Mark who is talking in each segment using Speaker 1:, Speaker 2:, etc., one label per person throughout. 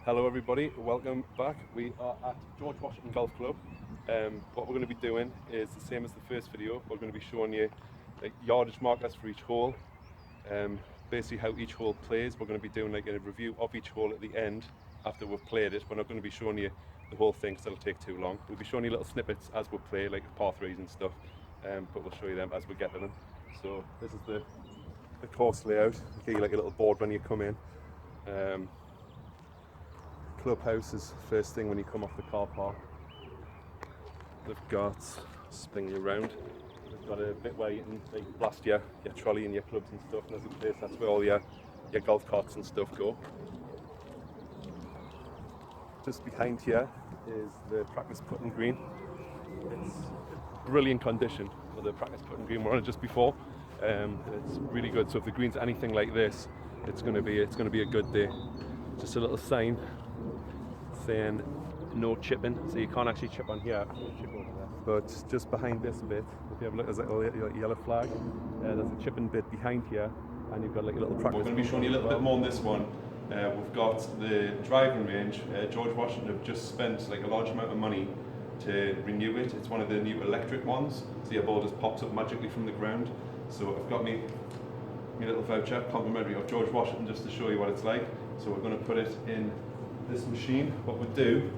Speaker 1: Hello everybody, welcome back. We are at George Washington Golf Club. What we're going to be doing is the same as the first video. We're going to be showing you like yardage markers for each hole, basically how each hole plays. We're going to be doing like a review of each hole at the end after we've played it. We're not going to be showing you the whole thing because it'll take too long. We'll be showing you little snippets as we play, like par threes and stuff, but we'll show you them as we get to them. So this is the course layout. I'll give you like a little board when you come in. Clubhouse is first thing when you come off the car park. They've got, spin you around, they've got a bit where you can like, blast your trolley and your clubs and stuff, and there's a place that's where all your golf carts and stuff go. Just behind here is the practice putting green. It's brilliant condition for the practice putting green. We're on it just before. It's really good. So if the green's anything like this, it's going to be a good day. Just a little sign saying no chipping, so you can't actually chip on here. Chip over there. But just behind this bit, if you have a look, there's a little yellow flag. There's a chipping bit behind here, and you've got like a little practice. We're going to be showing you a little bit more on this one. We've got the driving range. George Washington have just spent like a large amount of money to renew it. It's one of the new electric ones, so your ball just pops up magically from the ground. So I've got me little voucher, complimentary of George Washington, just to show you what it's like. So we're going to put it in this machine. What we do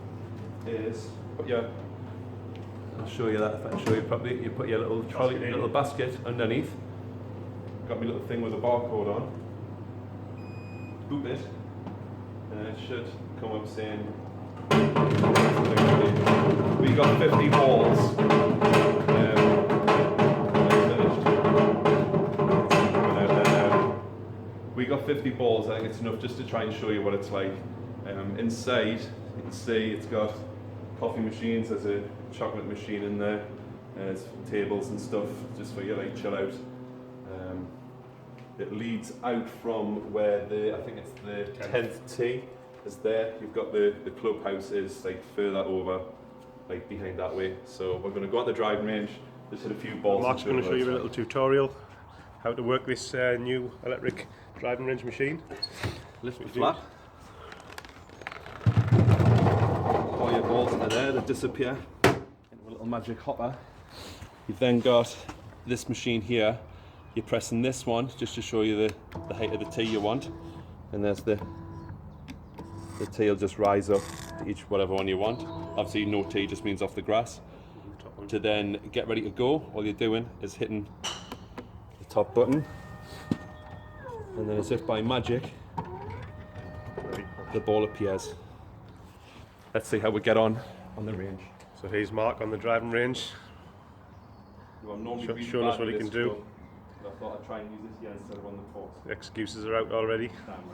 Speaker 1: is I'll show you that if I can show you properly. You put your little trolley, your little basket underneath. Got my little thing with a barcode on. Boop it, and it should come up saying we got 50 balls. We got 50 balls. I think it's enough just to try and show you what it's like. Inside, you can see it's got coffee machines. There's a chocolate machine in there. There's tables and stuff just for you like chill out. It leads out from where I think it's the 10th tee is there. You've got the clubhouse is like further over, like behind that way. So we're going to go on the driving range. Just hit a few balls.
Speaker 2: Mark's going to show you a little tutorial how to work this new electric driving range machine.
Speaker 1: Lift it flat. Pour your balls into there, they disappear into a little magic hopper. You've then got this machine here. You're pressing this one just to show you the height of the tee you want. And there's the tee will just rise up to each whatever one you want. Obviously no tee just means off the grass. To then get ready to go, all you're doing is hitting the top button. And then as if by magic, the ball appears. Let's see how we get on the range.
Speaker 2: So here's Mark on the driving range, showing us what he can do.
Speaker 1: I thought I'd try and use this here instead of on the course.
Speaker 2: The excuses are out already.
Speaker 1: Damn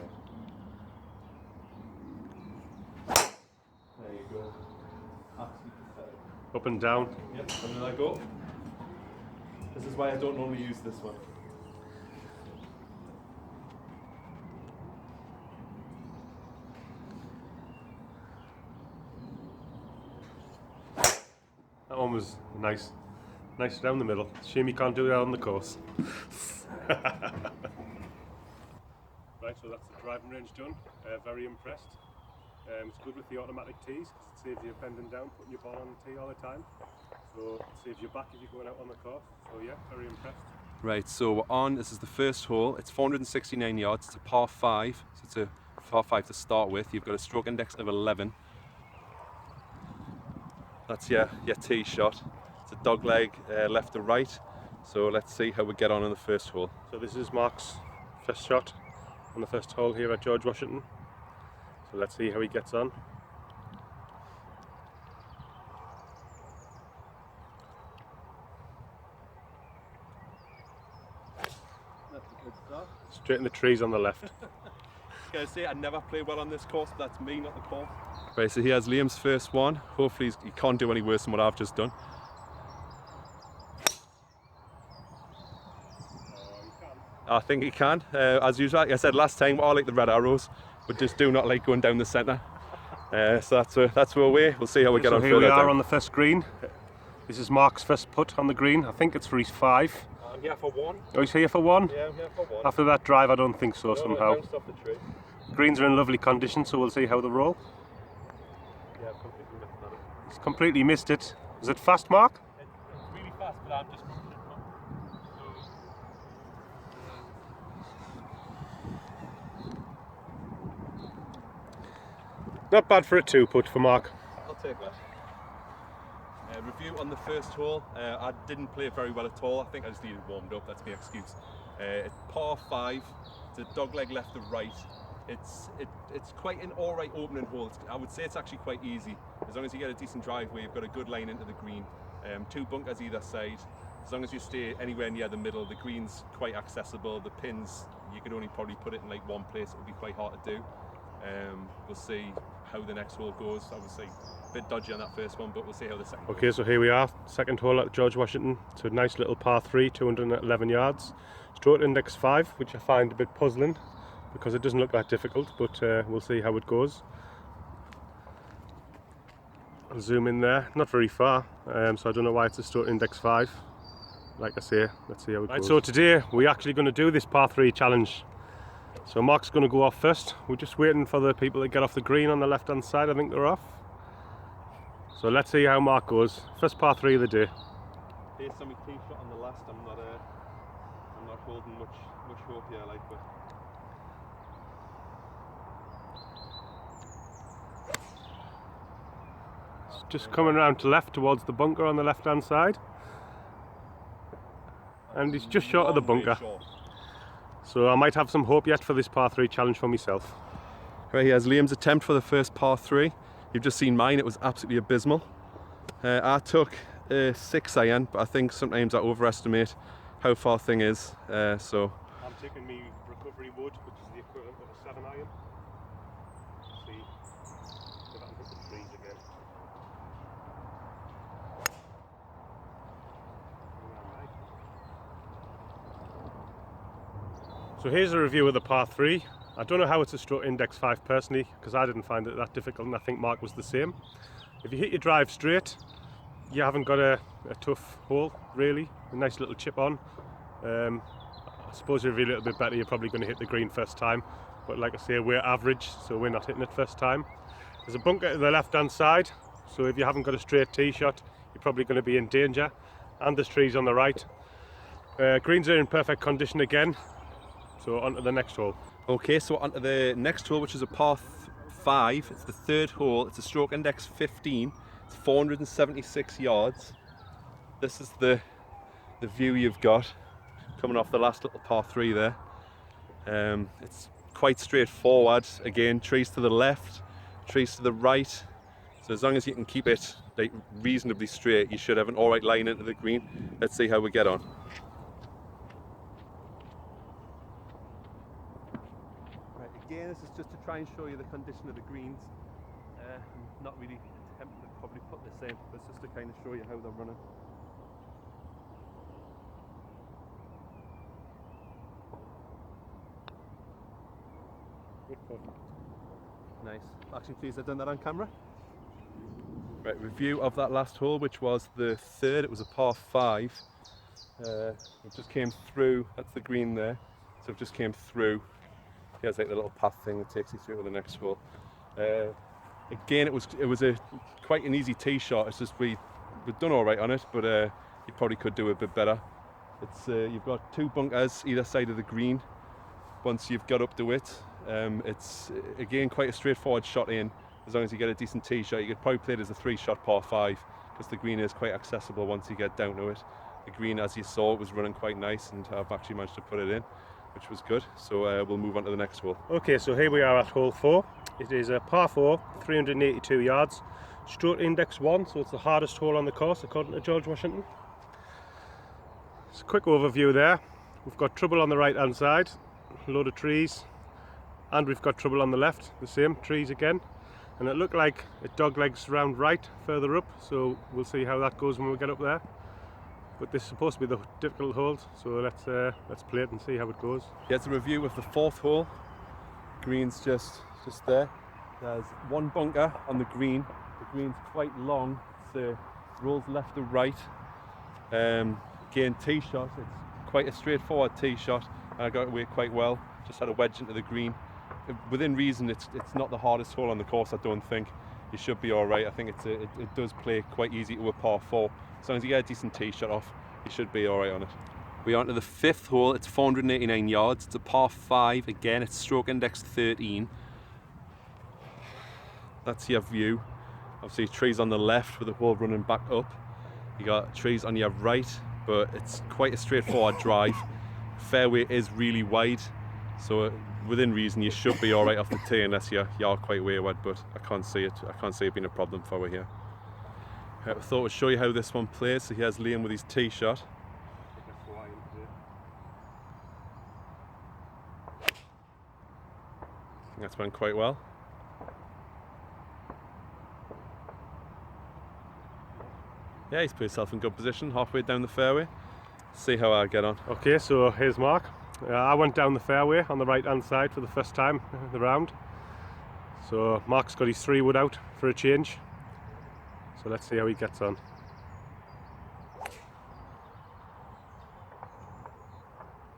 Speaker 1: right. There you go. Absolutely pathetic.
Speaker 2: Up and down.
Speaker 1: Yep, and then I go. This is why I don't normally use this one.
Speaker 2: That one was nice down the middle. Shame you can't do that on the course. Right, so that's the driving range done. Very impressed. It's good with the automatic tees because it saves you bending down, putting your ball on the tee all the time. So it saves you back if you're going out on the course. So yeah, very impressed.
Speaker 1: Right, so we're on. This is the first hole. It's 469 yards. It's a par 5. So it's a par 5 to start with. You've got a stroke index of 11. That's your tee shot. It's a dog leg left to right. So let's see how we get on in the first hole.
Speaker 2: So this is Mark's first shot on the first hole here at George Washington. So let's see how he gets on.
Speaker 1: That's a good start.
Speaker 2: Straight in the trees on the left.
Speaker 1: I say I never play well on this course, but that's me, not the course. Right, so here's Liam's first one. Hopefully he can't do any worse than what I've just done. I think he can. As usual, like I said last time, I like the red arrows, but just do not like going down the centre. So that's where we'll see how we get on.
Speaker 2: Here we are on the first green. This is Mark's first putt on the green. I think it's for his 5.
Speaker 1: I'm here for 1.
Speaker 2: Oh, he's here for 1?
Speaker 1: Yeah, I'm here for 1.
Speaker 2: After that drive, I don't think so
Speaker 1: No,
Speaker 2: somehow.
Speaker 1: bounced off the tree.
Speaker 2: Greens are in lovely condition, so we'll see how they roll.
Speaker 1: Yeah, I've completely missed that.
Speaker 2: He's completely missed it. Is it fast, Mark?
Speaker 1: It's really fast, but I'm just rushing it up.
Speaker 2: Not bad for a 2-putt for Mark.
Speaker 1: I'll take that. Review on the first hole. I didn't play it very well at all. I think I just needed warmed up. That's my excuse. It's par 5. It's a dog leg left to right. It's quite an alright opening hole. I would say it's actually quite easy. As long as you get a decent driveway, you've got a good line into the green. 2 bunkers either side. As long as you stay anywhere near the middle, the green's quite accessible. The pins, you could only probably put it in like one place. It would be quite hard to do. We'll see how the next hole goes. Obviously a bit dodgy on that first one, but we'll see how the second
Speaker 2: Okay, so here we are, second hole at George Washington. It's a nice little par 3, 211 yards. Stroke index 5, which I find a bit puzzling because it doesn't look that difficult, but we'll see how it goes. I'll zoom in there, not very far, so I don't know why it's a stroke index 5. Like I say, let's see how it goes. So today we're actually going to do this par 3 challenge. So Mark's going to go off first. We're just waiting for the people to get off the green on the left hand side. I think they're off. So let's see how Mark goes. First par 3 of the day.
Speaker 1: based on my tee shot on the last, I'm not holding much hope here, like, but
Speaker 2: just coming around to left towards the bunker on the left hand side, and he's just short of the bunker, so I might have some hope yet for this par 3 challenge for myself.
Speaker 1: Right, here's Liam's attempt for the first par 3. You've just seen mine, it was absolutely abysmal. I took a 6 iron, but I think sometimes I overestimate how far thing is, so
Speaker 2: I'm taking me recovery wood, which is the equivalent of a 7 iron. Let's see if I can hit the trees again. So here's a review of the par 3. I don't know how it's a stroke index 5 personally, because I didn't find it that difficult, and I think Mark was the same. If you hit your drive straight, you haven't got a tough hole really. A nice little chip on. I suppose if you're a little bit better, you're probably going to hit the green first time, but like I say, we're average, so we're not hitting it first time. There's a bunker to the left hand side, so if you haven't got a straight tee shot, you're probably going to be in danger. And there's trees on the right. Greens are in perfect condition again, so on to the next hole.
Speaker 1: okay, so on to the next hole, which is a par 5. It's the third hole. It's a stroke index 15. It's 476 yards. This is the view you've got coming off the last little par 3 there. It's quite straightforward. Again, trees to the left, trees to the right. So as long as you can keep it like reasonably straight, you should have an alright line into the green. Let's see how we get on. Again, this is just to try and show you the condition of the greens. I'm not really attempting to probably put this in, but it's just to kind of show you how they're running. Nice. Actually, please, I've done that on camera. Right, review of that last hole, which was the third. It was a par 5. It just came through. That's the green there. So it just came through. Here's like the little path thing that takes you through to the next hole. Again, it was quite an easy tee shot. It's just we've done all right on it, but you probably could do a bit better. It's you've got 2 bunkers either side of the green. Once you've got up to it, it's again quite a straightforward shot in. As long as you get a decent tee shot, you could probably play it as a 3-shot par 5 because the green is quite accessible once you get down to it. The green, as you saw, was running quite nice, and I've actually managed to put it in, which was good. So we'll move on to the next hole.
Speaker 2: Okay, so here we are at hole 4. It is a par 4, 382 yards, stroke index 1, so it's the hardest hole on the course according to George Washington. Just a quick overview there. We've got trouble on the right hand side, a load of trees, and we've got trouble on the left, the same, trees again. And it looked like it doglegs round right further up, so we'll see how that goes when we get up there. But this is supposed to be the difficult holes, so let's play it and see how it goes.
Speaker 1: Here's a review of the 4th hole. Green's just there. There's 1 bunker on the green. The green's quite long. It rolls left to right. Again, tee shot. It's quite a straightforward tee shot, and I got away quite well. Just had a wedge into the green. within reason, it's not the hardest hole on the course. I don't think. You should be all right. I think it does play quite easy to a par 4. As long as you get a decent tee shot off, you should be all right on it. We're on to the 5th hole. It's 489 yards. It's a par 5. Again, it's stroke index 13. That's your view. Obviously, trees on the left with the hole running back up. You got trees on your right, but it's quite a straightforward drive. Fairway is really wide, so within reason you should be all right off the tee unless you are quite wayward. But I can't see it being a problem for you here. I thought I'd show you how this one plays. So here's Liam with his tee shot. That's went quite well. Yeah, he's put himself in good position, halfway down the fairway. See how I get on.
Speaker 2: Okay, so here's Mark. I went down the fairway on the right hand side for the first time in the round. So Mark's got his 3-wood out for a change. So let's see how he gets on.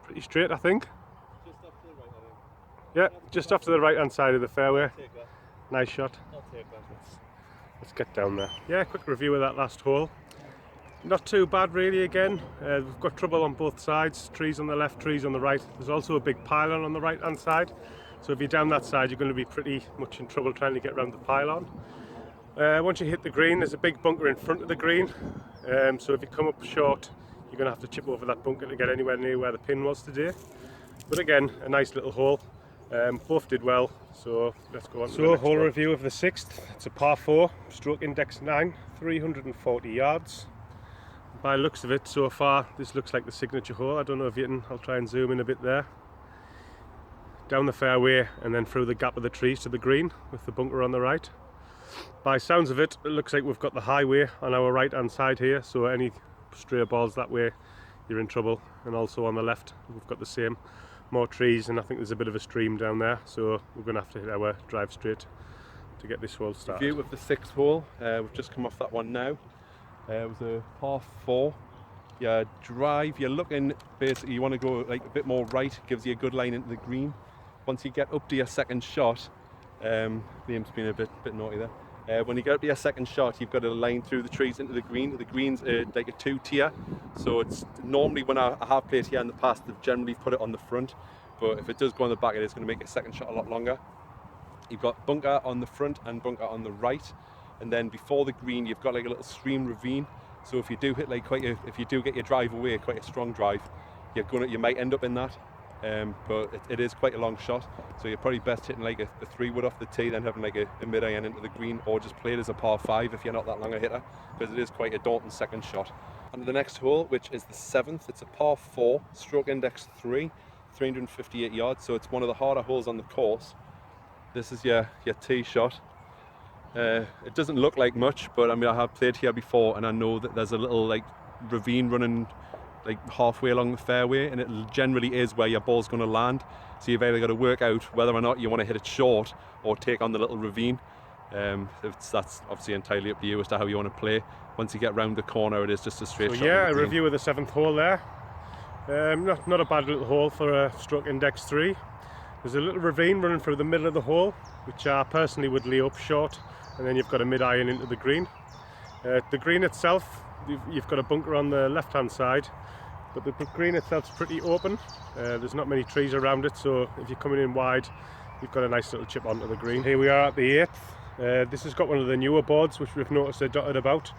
Speaker 2: Pretty straight, I think.
Speaker 1: Just off to the right, I think.
Speaker 2: Yeah, just off to the right hand side of the fairway.
Speaker 1: Take that.
Speaker 2: Nice shot.
Speaker 1: I'll take that.
Speaker 2: Let's get down there. Yeah, quick review of that last hole. Not too bad really again. We've got trouble on both sides. Trees on the left, trees on the right. There's also a big pylon on the right hand side. So if you're down that side, you're going to be pretty much in trouble trying to get around the pylon. Once you hit the green, there's a big bunker in front of the green. So if you come up short, you're going to have to chip over that bunker to get anywhere near where the pin was today. But again, a nice little hole. Both did well, so let's go on to the next hole review of the 6th. It's a par 4, stroke index 9, 340 yards. By the looks of it, so far, this looks like the signature hole. I don't know if you can, I'll try and zoom in a bit there. Down the fairway and then through the gap of the trees to the green with the bunker on the right. By sounds of it, it looks like we've got the highway on our right hand side here, so any stray balls that way, you're in trouble. And also on the left, we've got the same. More trees, and I think there's a bit of a stream down there, so we're going to have to hit our drive straight to get this hole started.
Speaker 1: View of the 6th hole. We've just come off that one now. It was a par 4. Your drive, you're looking, basically you want to go like a bit more right, gives you a good line into the green. Once you get up to your second shot, Liam's been a bit naughty there. When you get up to your second shot, you've got to line through the trees into the green. The green's like a 2-tier, so it's normally when I have played here in the past, they've generally put it on the front, but if it does go on the back, it is going to make your second shot a lot longer. You've got bunker on the front and bunker on the right, and then before the green, you've got like a little stream ravine. So if you do hit like if you do get your drive away, quite a strong drive, you might end up in that. But it is quite a long shot, so you're probably best hitting like a 3-wood off the tee, then having like a mid-iron into the green, or just play it as a par 5 if you're not that long a hitter, because it is quite a daunting second shot. And the next hole, which is the 7th, it's a par 4, stroke index 3, 358 yards, so it's one of the harder holes on the course. This is your tee shot. It doesn't look like much, but I mean I have played here before, and I know that there's a little like ravine running like halfway along the fairway, and it generally is where your ball's going to land, so you've either got to work out whether or not you want to hit it short or take on the little ravine. That's obviously entirely up to you as to how you want to play. Once you get round the corner, it is just a straight shot.
Speaker 2: Yeah, a review of the 7th hole there. Not a bad little hole for a stroke index 3. There's a little ravine running through the middle of the hole, which I personally would lay up short, and then you've got a mid-iron into the green. The green itself, you've got a bunker on the left hand side, but the green itself's pretty open. There's not many trees around it, so if you're coming in wide, you've got a nice little chip onto the green. Here we are at the 8th. This has got one of the newer boards which we've noticed are dotted about,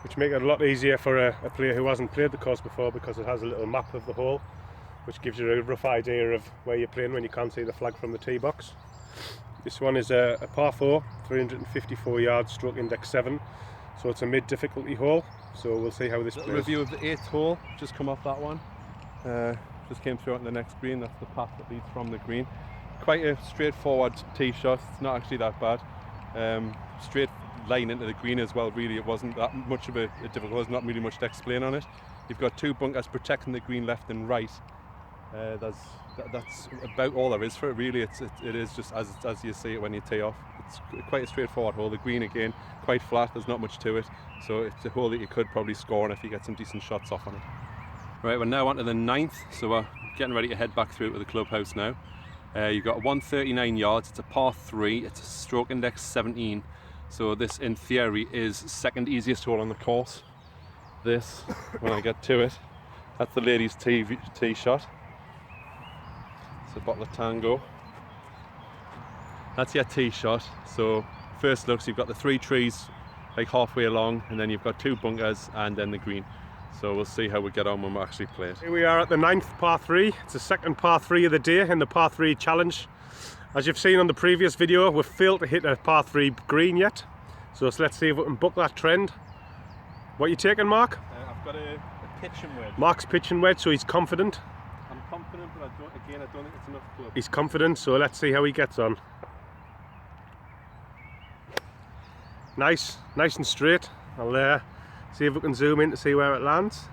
Speaker 2: which make it a lot easier for a player who hasn't played the course before, because it has a little map of the hole which gives you a rough idea of where you're playing when you can't see the flag from the tee box. This one is a par 4, 354 yards, stroke index 7, so it's a mid difficulty hole, so we'll see how this plays.
Speaker 1: Review of the 8th hole, just come off that one. Just came through on the next green. That's the path that leads from the green. Quite a straightforward tee shot, it's not actually that bad. Straight line into the green as well, really. It wasn't that much of a difficult, there's not really much to explain on it. You've got 2 bunkers protecting the green left and right. That's about all there is for it, really. It is just as you see it when you tee off. It's quite a straightforward hole. The green again, quite flat, there's not much to it, so it's a hole that you could probably score on if you get some decent shots off on it. Right, we're now on to the 9th, so we're getting ready to head back through to the clubhouse now. You've got 139 yards, it's a par 3, it's a stroke index 17. So this in theory is second easiest hole on the course. This, when I get to it, that's the ladies' tee shot. It's a bottle of Tango. That's your tee shot. So first looks, you've got the 3 trees like halfway along, and then you've got 2 bunkers and then the green. So we'll see how we get on when we actually play it.
Speaker 2: Here we are at the 9th par 3. It's the second par 3 of the day in the par 3 challenge. As you've seen on the previous video, we've failed to hit a par 3 green yet. So let's see if we can buck that trend. What are you taking, Mark?
Speaker 1: I've got a pitching wedge.
Speaker 2: Mark's pitching wedge, so he's confident.
Speaker 1: I'm confident, but I don't think it's enough club.
Speaker 2: He's confident, so let's see how he gets on. Nice and straight. I'll see if we can zoom in to see where it lands.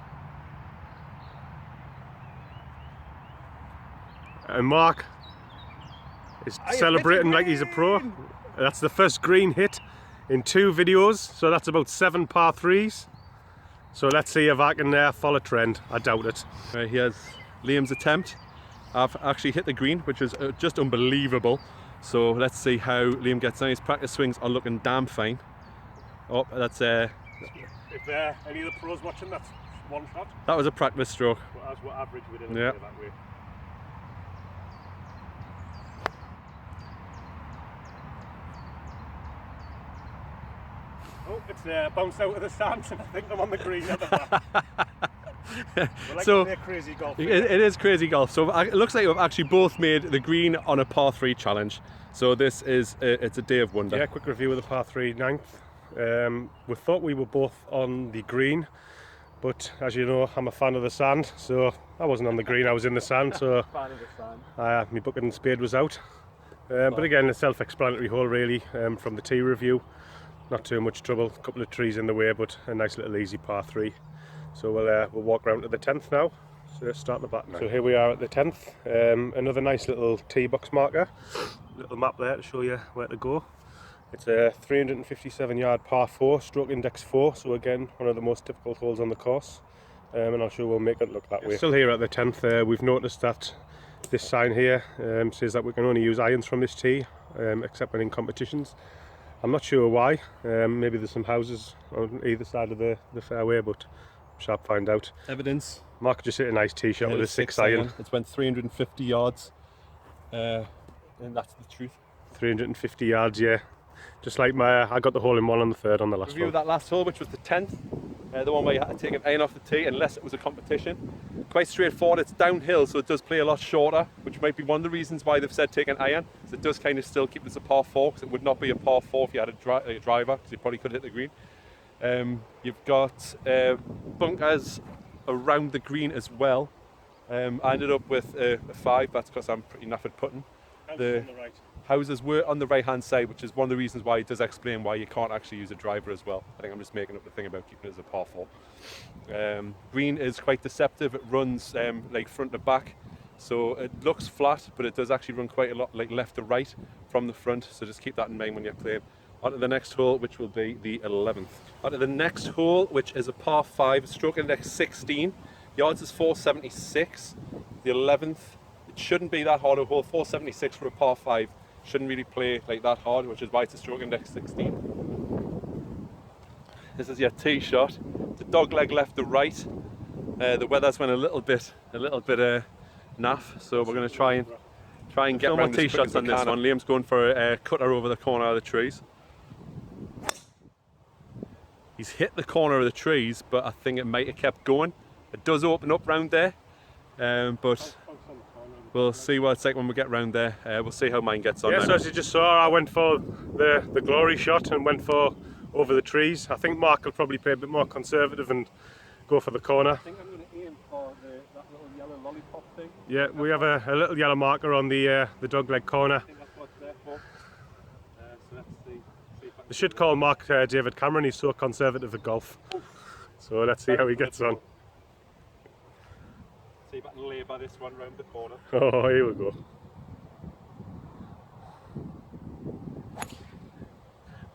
Speaker 2: And Mark is celebrating like he's a pro. That's the first green hit in 2 videos, so that's about 7 par 3s. So let's see if I can follow trend. I doubt it.
Speaker 1: Right, here's Liam's attempt. I've actually hit the green, which is just unbelievable. So let's see how Liam gets on. His practice swings are looking damn fine. Oh, that's
Speaker 2: If any of the pros watching, that's 1 shot.
Speaker 1: that was a practice stroke.
Speaker 2: But as we're average, we didn't
Speaker 1: Yeah.
Speaker 2: play that way. Oh, it's bounced out of the sand, and I think I'm on the green at the back. We're like
Speaker 1: So,
Speaker 2: to play crazy golf.
Speaker 1: It is crazy golf. So it looks like we've actually both made the green on a par 3 challenge. So this is it's a day of wonder.
Speaker 2: Yeah, quick review of the par 3 9th. We thought we were both on the green, but as you know, I'm a fan of the sand, so I wasn't on the green, I was in the sand, so
Speaker 1: Fan of the sand.
Speaker 2: my bucket and spade was out. But again, a self-explanatory hole really from the tee review. Not too much trouble, a couple of trees in the way, but a nice little easy par 3. So we'll walk around to the 10th now. So start the back now. So here we are at the 10th. Another nice little tee box marker. Little map there to show you where to go. It's a 357 yard par 4, stroke index 4. So again, one of the most difficult holes on the course. And I'm sure we'll make it look that way. Still here at the 10th, we've noticed that this sign here says that we can only use irons from this tee, except when in competitions. I'm not sure why. Maybe there's some houses on either side of the fairway, but we shall find out.
Speaker 1: Evidence.
Speaker 2: Mark just hit a nice tee shot with a 6 iron.
Speaker 1: It's went 350 yards, and that's the truth.
Speaker 2: 350 yards, yeah. Just like I got the hole in one on the 3rd on the last
Speaker 1: Review
Speaker 2: one.
Speaker 1: of that last hole, which was the 10th, the one where you had to take an iron off the tee unless it was a competition. Quite straightforward. It's downhill, so it does play a lot shorter, which might be one of the reasons why they've said take an iron. So it does kind of still keep this a par 4, because it would not be a par 4 if you had a driver, because you probably could hit the green. You've got bunkers around the green as well. I ended up with a 5. That's because I'm pretty knackered putting. The houses were on the right hand side, which is one of the reasons why it does explain why you can't actually use a driver as well. I think I'm just making up the thing about keeping it as a par 4. Green is quite deceptive. It runs like front to back, so it looks flat, but it does actually run quite a lot like left to right from the front, so just keep that in mind when you're playing. On to the next hole, which will be the 11th. On to the next hole, which is a par 5, stroke index 16. Yards is 476. The 11th, it shouldn't be that hard a hole. 476 for a par 5 shouldn't really play like that hard, which is why it's a stroke index 16. This is your tee shot. The dog leg left to right. The weather's went a little bit naff, so we're going to try and get more tee shots on this one. Liam's going for a cutter over the corner of the trees. He's hit the corner of the trees, but I think it might have kept going. It does open up round there, but we'll see what it's like when we get round there. We'll see how mine gets on.
Speaker 2: Yeah, so as you just saw, I went for the glory shot and went for over the trees. I think Mark will probably play a bit more conservative and go for the corner.
Speaker 1: I think I'm going to aim for that little yellow lollipop thing.
Speaker 2: Yeah, we have a little yellow marker on the dog leg corner.
Speaker 1: I think that's what it's there for. So let's see.
Speaker 2: They should call Mark David Cameron, he's so conservative at golf. So let's see how he gets on.
Speaker 1: See if I can labour this one round the corner.
Speaker 2: Oh, here we go.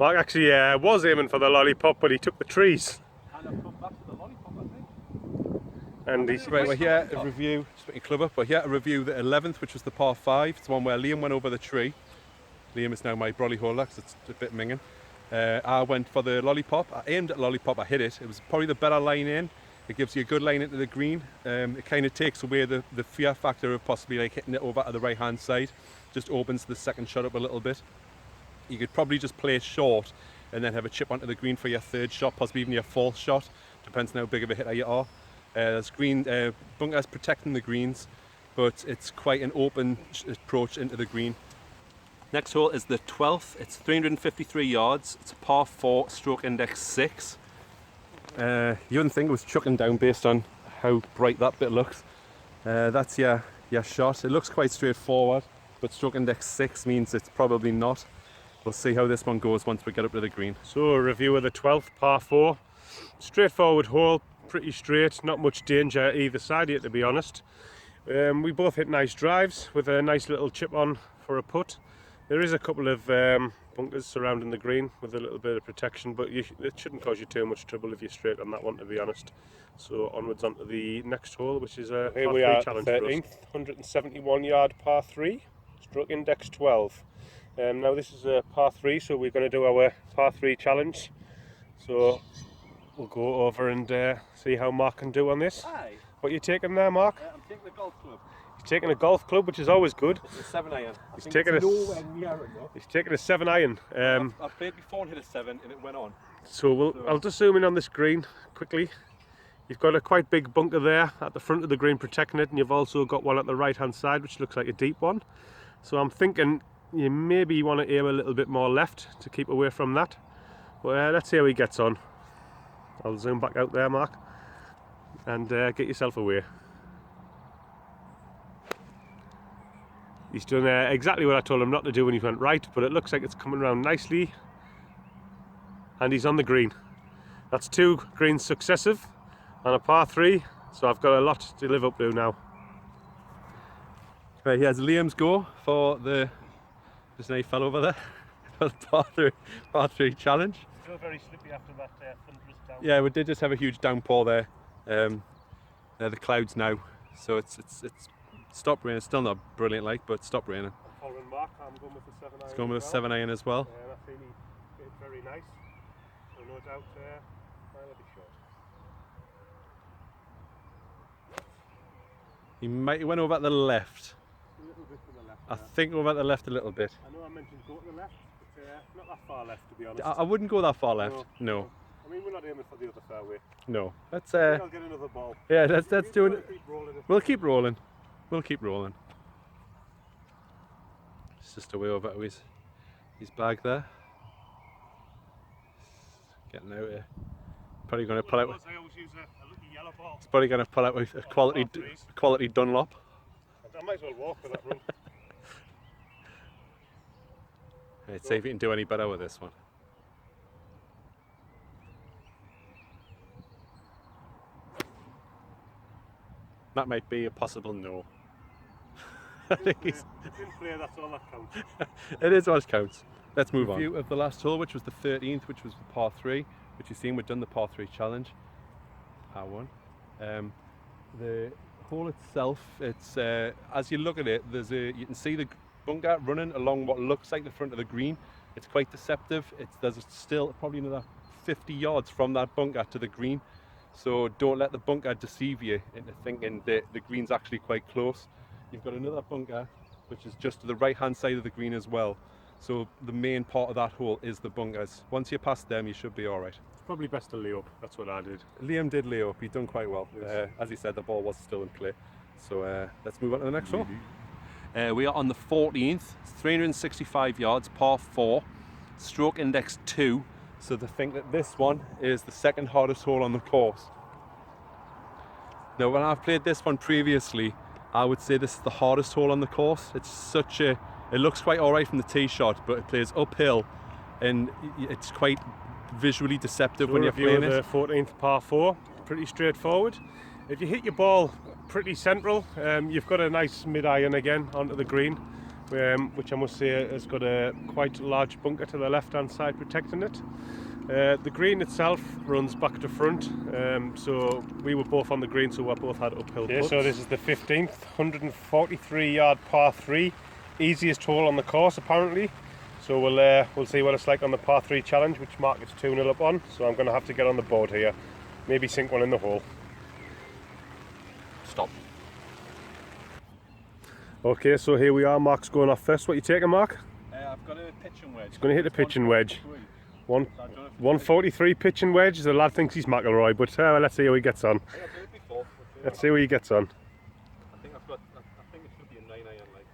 Speaker 2: Mark actually was aiming for the lollipop, but he took the trees.
Speaker 1: And I've come back to the lollipop, I think.
Speaker 2: And he's
Speaker 1: Right, we're here to review, just put your club up, we're here to review the 11th, which was the par 5. It's the one where Liam went over the tree. Liam is now my brolly holder because it's a bit minging. I went for the lollipop. I aimed at lollipop, I hit it. It was probably the better line in. It gives you a good line into the green. It kind of takes away the fear factor of possibly like hitting it over to the right hand side. Just opens the second shot up a little bit. You could probably just play short and then have a chip onto the green for your third shot, possibly even your fourth shot. Depends on how big of a hitter you are. There's green bunkers protecting the greens, but it's quite an open approach into the green. Next hole is the 12th. It's 353 yards. It's a par 4, stroke index 6. You wouldn't think it was chucking down based on how bright that bit looks. That's your shot. It looks quite straightforward, but stroke index 6 means it's probably not. We'll see how this one goes once we get up to the green.
Speaker 2: So a review of the 12th par 4. Straightforward hole, pretty straight, not much danger either side here to be honest. We both hit nice drives with a nice little chip on for a putt. There is a couple of bunkers surrounding the green with a little bit of protection, but it shouldn't cause you too much trouble if you're straight on that one, to be honest. So onwards onto the next hole, which is a
Speaker 1: Here
Speaker 2: par
Speaker 1: we
Speaker 2: 3
Speaker 1: are,
Speaker 2: challenge
Speaker 1: 13th.
Speaker 2: for us. 171 yard par 3, stroke index 12. Now this is a par 3, so we're going to do our par 3 challenge. So we'll go over and see how Mark can do on this.
Speaker 1: Hi,
Speaker 2: What are you taking there, Mark?
Speaker 1: I'm taking the golf club.
Speaker 2: He's taking a golf club, which is always good.
Speaker 1: It's a 7 iron.
Speaker 2: He's taking He's taking a 7 iron.
Speaker 1: I've played before and hit a 7 and it went on.
Speaker 2: So I'll just zoom in on this green quickly. You've got a quite big bunker there at the front of the green protecting it, and you've also got one at the right hand side which looks like a deep one. So I'm thinking you maybe want to aim a little bit more left to keep away from that. But let's see how he gets on. I'll zoom back out there, Mark, and get yourself away. He's done exactly what I told him not to do when he went right, but it looks like it's coming around nicely. And he's on the green. That's 2 greens successive on a par 3, so I've got a lot to live up to now.
Speaker 1: Right, here's Liam's go for the, just now he fell over there, for the par 3 challenge.
Speaker 2: Still very slippy after that thunderous down.
Speaker 1: Yeah, we did just have a huge downpour there. They're the clouds now, so it's stopped raining. It's still not brilliant like, but stopped raining.
Speaker 2: I'm following Mark, I'm going with the 7 iron.
Speaker 1: It's going with a 7 iron as well.
Speaker 2: And I feel he hit it very nice. So no doubt mine will be short.
Speaker 1: He went over at the left.
Speaker 2: A little bit to the left.
Speaker 1: I think over at the left a little bit.
Speaker 2: I know I mentioned go to the left, but not that far left to be honest.
Speaker 1: I wouldn't go that far left. No.
Speaker 2: I mean, we're not aiming for the other fairway.
Speaker 1: No. Let's
Speaker 2: I'll get another ball.
Speaker 1: yeah, let's do it.
Speaker 2: Keep rolling it.
Speaker 1: We'll keep rolling. We'll keep rolling. It's just a way over to his bag there. Getting out here. Probably going to pull out.
Speaker 2: I always use a little yellow ball.
Speaker 1: It's probably going to pull out with a quality Dunlop.
Speaker 2: I might as well walk for that run.
Speaker 1: Right, see if you can do any better with this one. That might be a possible no. I think he's...
Speaker 2: Didn't play, that's all that counts.
Speaker 1: It is what counts. Let's move on. Review of the last hole, which was the 13th, which was the par 3, which you've seen we've done the par 3 challenge. Par 1. The hole itself, it's as you look at it, you can see the bunker running along what looks like the front of the green. It's quite deceptive. There's still probably another 50 yards from that bunker to the green. So don't let the bunker deceive you into thinking that the green's actually quite close. You've got another bunker which is just to the right hand side of the green as well. So the main part of that hole is the bunkers. Once you're past them, you should be all right.
Speaker 2: It's probably best to lay up, that's what I did.
Speaker 1: Liam did lay up, he's done quite well.
Speaker 2: Yes.
Speaker 1: As he said, the ball was still in play. So let's move on to the next hole. We are on the 14th, 365 yards, par 4, stroke index 2. So to think that this one is the second hardest hole on the course. Now when I've played this one previously, I would say this is the hardest hole on the course. It looks quite alright from the tee shot, but it plays uphill and it's quite visually deceptive when you're playing it.
Speaker 2: The 14th par 4, pretty straightforward. If you hit your ball pretty central, you've got a nice mid-iron again onto the green, which I must say has got a quite large bunker to the left-hand side protecting it. The green itself runs back to front, so we were both on the green, so we both had uphill putts. So this is the 15th, 143 yard par 3, easiest hole on the course apparently. So we'll see what it's like on the par 3 challenge, which Mark is 2-0 up on. So I'm going to have to get on the board here, maybe sink one in the hole.
Speaker 1: Stop.
Speaker 2: Okay, so here we are. Mark's going off first. What are you taking, Mark?
Speaker 1: I've got a pitching wedge.
Speaker 2: He's going to hit a pitching wedge. 143 pitching wedge. The lad thinks he's McIlroy, but let's see how he gets on. Let's see how he gets on.
Speaker 1: I think it should be a 9 iron like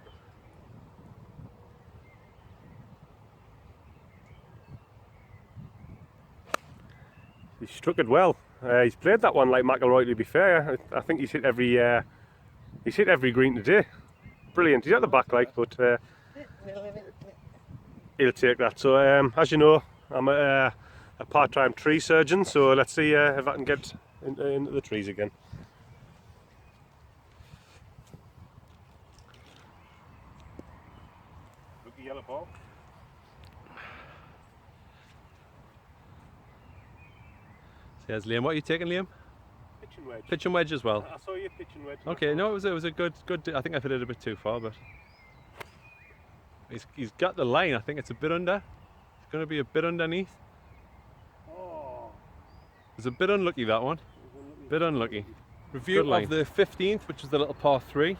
Speaker 1: this.
Speaker 2: He struck it well. He's played that one like McIlroy, to be fair. I think he's hit every green today. Brilliant. He's at the back like, but he'll take that. So as you know, I'm a part-time tree surgeon, so let's see if I can get into the trees again. Look at yellow ball.
Speaker 1: There's Liam. What are you taking, Liam?
Speaker 2: Pitching wedge.
Speaker 1: Pitching wedge as well.
Speaker 2: I saw you pitching wedge.
Speaker 1: Okay, no, it was a good. I think I've hit it a bit too far, but he's got the line. I think it's a bit under. It's going to be a bit underneath.
Speaker 2: Oh.
Speaker 1: It's a bit unlucky, that one. Bit unlucky. Review of the 15th, which is the little par 3.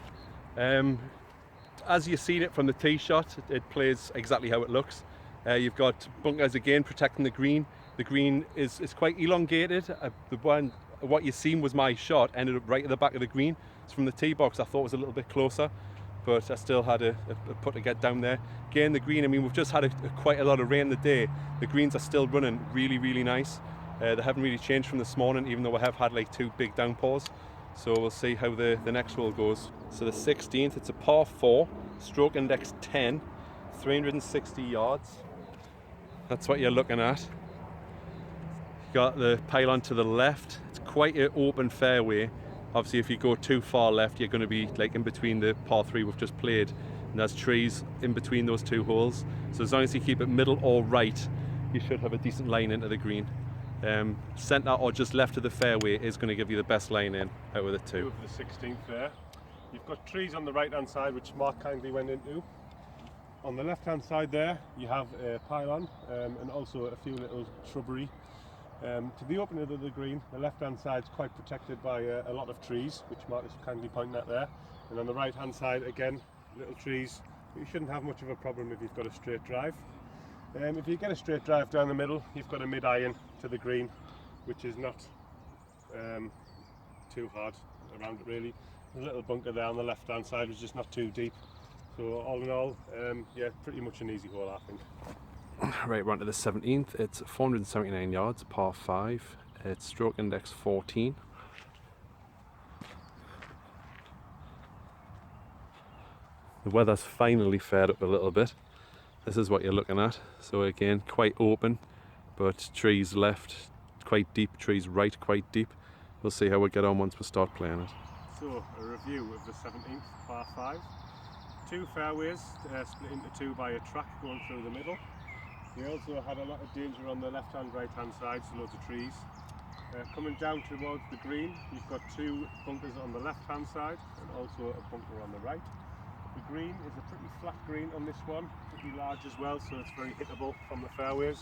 Speaker 1: As you've seen it from the tee shot, it plays exactly how it looks. You've got bunkers again protecting the green. The green is quite elongated. What you seen was my shot ended up right at the back of the green. It's from the tee box. I thought it was a little bit closer, but I still had a putt to get down there. Again, the green. I mean, we've just had quite a lot of rain today. The greens are still running really, really nice. They haven't really changed from this morning, even though we have had like 2 big downpours. So we'll see how the next hole goes. So the 16th, it's a par 4, stroke index 10, 360 yards. That's what you're looking at. Got the pylon to the left. It's quite an open fairway. Obviously, if you go too far left, you're going to be like in between the par 3 we've just played, and there's trees in between those 2 holes. So as long as you keep it middle or right, you should have a decent line into the green. Centre or just left of the fairway is going to give you the best line in out of the 2.
Speaker 2: Of the 16th there. You've got trees on the right hand side, which Mark kindly went into. On the left hand side there, you have a pylon and also a few little shrubbery. To the opening of the green, the left hand side is quite protected by a lot of trees, which Mark is kindly pointing at there. And on the right hand side, again, little trees. You shouldn't have much of a problem if you've got a straight drive. If you get a straight drive down the middle, you've got a mid-iron to the green, which is not too hard around it really. There's a little bunker there on the left hand side, which is just not too deep. So all in all, yeah, pretty much an easy hole, I think.
Speaker 1: Right, we're on to the 17th. It's 479 yards, par 5. It's stroke index 14. The weather's finally fared up a little bit. This is what you're looking at. So again, quite open, but trees left quite deep, trees right quite deep. We'll see how we get on once we start playing it.
Speaker 2: So a review of the 17th, par 5. 2 fairways split into 2 by a track going through the middle. We also had a lot of danger on the left hand, right hand side, so loads of trees. Coming down towards the green, you've got 2 bunkers on the left hand side and also a bunker on the right. The green is a pretty flat green on this one, pretty large as well, so it's very hittable from the fairways.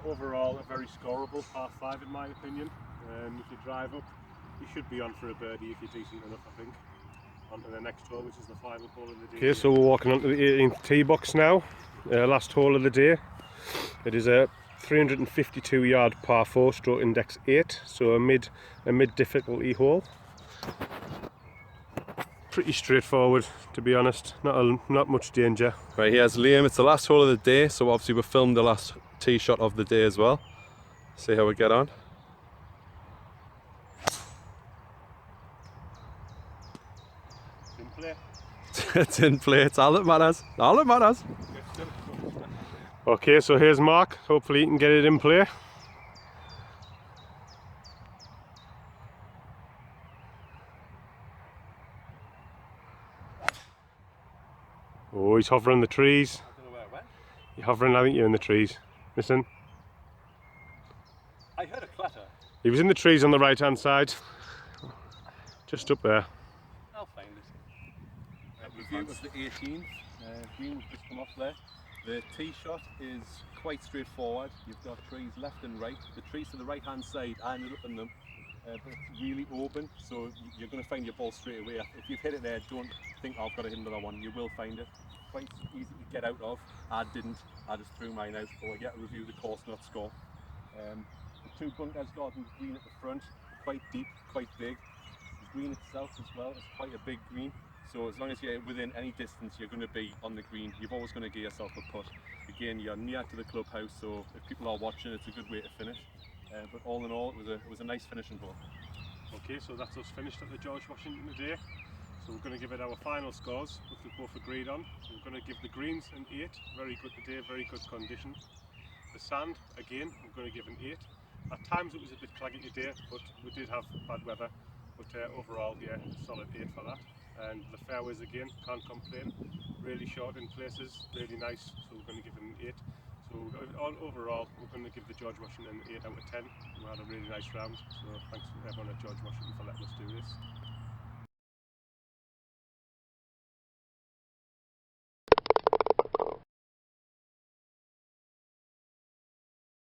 Speaker 2: Overall, a very scoreable par 5 in my opinion. If you drive up, you should be on for a birdie if you're decent enough, I think. On to the next hole, which is the final hole of the day.
Speaker 3: Okay, so we're walking onto the 18th tee box now, last hole of the day. It is a 352 yard par 4, stroke index 8, so a mid difficulty hole. Pretty straightforward, to be honest. Not much danger.
Speaker 1: Right, here's Liam. It's the last hole of the day, so obviously we filmed the last tee shot of the day as well. See how we get on.
Speaker 2: It's in play.
Speaker 1: It's in play. It's all that matters. All that matters.
Speaker 3: Okay, so here's Mark. Hopefully he can get it in play. Oh, he's hovering the trees. You're hovering, I think you're in the trees. Listen. He was in the trees on the right hand side. Just up there.
Speaker 1: I'll find it. Review of the 18th. Green has just come off there. The tee shot is quite straightforward. You've got trees left and right. The trees to the right hand side, I ended up in them. But it's really open, so you're going to find your ball straight away. If you've hit it there, don't think, oh, I've got to hit another one. You will find it. Quite easy to get out of. I didn't. I just threw mine out. But I get to review the course, not score. The 2 bunkers garden green at the front, quite deep, quite big. The green itself as well is quite a big green. So as long as you're within any distance, you're going to be on the green. You're always going to get yourself a putt. Again, you're near to the clubhouse, so if people are watching, it's a good way to finish. But all in all, it was a nice finishing hole.
Speaker 2: Okay, so that's us finished at the George Washington today. So we're going to give it our final scores, which we've both agreed on. We're going to give the greens an 8, very good today, very good condition. The sand, again, we're going to give an 8. At times it was a bit claggy today, but we did have bad weather. But overall, yeah, solid 8 for that. And the fairways, again, can't complain. Really short in places, really nice, so we're going to give it an 8. So overall, we're going to give the George Washington an 8 out of 10. We had a really nice round, so thanks to everyone at George Washington for letting us do this.